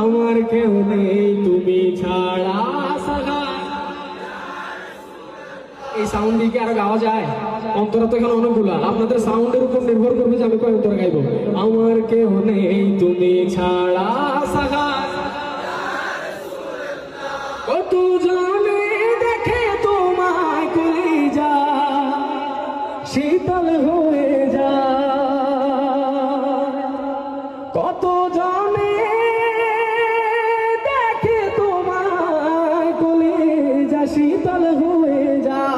আমার কেউ নেই তুমি ছাড়া সাহারা। এই সাউন্ড দিয়ে কি আরো গাওয়া যায়? অন্তরা তো এখানে অনেকগুলা, আপনাদের সাউন্ডের উপর নির্ভর করবে যে আমি কয় অন্তরা গাইবো। আমার কেউ নেই তুমি ছাড়া সাহারা, কত জানে দেখে তোমায় কলিজা শীতল হয়ে যায়, কত জানে দেখে তোমায় কলিজা শীতল হয়ে যায়,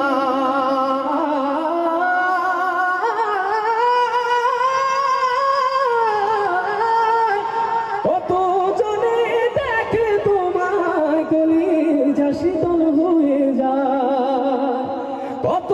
কত জানে দেখে তোমায় কলিজা শীতল হয়ে যায়, কত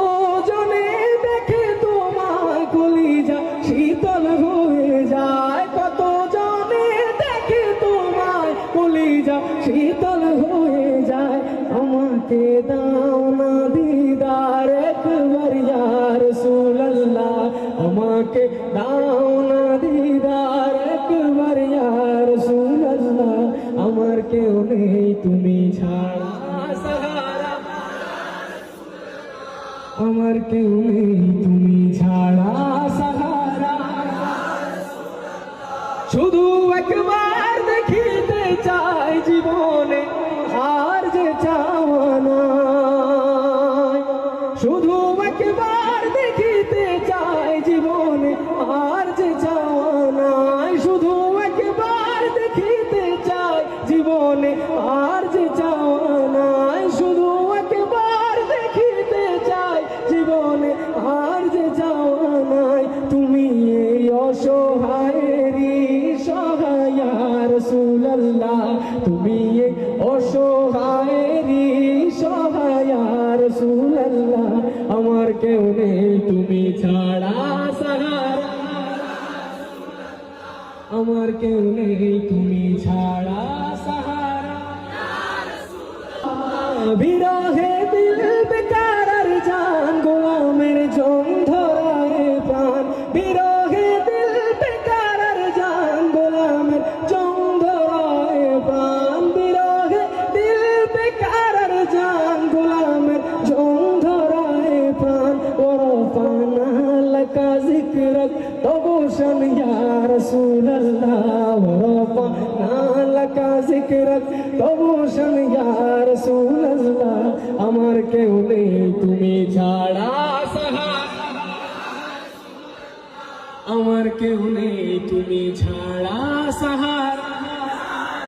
জনে দেখে তোমায় কলিজা শীতল হয়ে যায়, কত জনে দেখে তোমায় কলিজা শীতল হয়ে যায়। আমাকে দাও না দিদার একবার ইয়া রাসূলুল্লাহ, আমাকে দাও না দিদার একবার ইয়া রাসূলুল্লাহ, আমার কেউ নেই তুমি ছাড়া সাহারা, আমার কেউ নেই তুমি ছাড়া সাহারা। শুধু একবার দেখিতে চাই জীবনে আর যে চাওয়া নাই, শুধু একবার দেখিতে চাই জীবনে আর যে চাওয়া নাই, শুধু একবার দেখিতে চাই জীবনে আর যে চাওয়া নাই, শুধু একবার দেখিতে চাই জীবনে আর যে চাওয়া নাই। তুমি এই অসহায়েরই সহায় ইয়া রাসূলুল্লাহ, তুমি এই অসহায়েরই সহায় ইয়া রাসূলুল্লাহ, আমার কেউ নেই তুমি ছাড়া সাহারা, আমার কেউ নেই তুমি ছাড়া সাহারা। বিরহে দিল বেকার আর জান গোলামের জং ধরায় প্রাণ, বিরহে দিল বেকার আর জান গোলামের জং ধরায় প্রাণ, বিরহে দিল বেকার আর জান গোলামের জং ধরায় প্রাণ। ওরফানা লাকা যিকরাক তবশন ইয়া রাসূলুল্লাহ, ওরফানা লাকা যিকরাক তবশন ইয়া রাসূলুল্লাহ, আমার কেউ নেই তুমি ছাড়া সাহারা, আমার কেউ নেই তুমি ছাড়া সাহারা।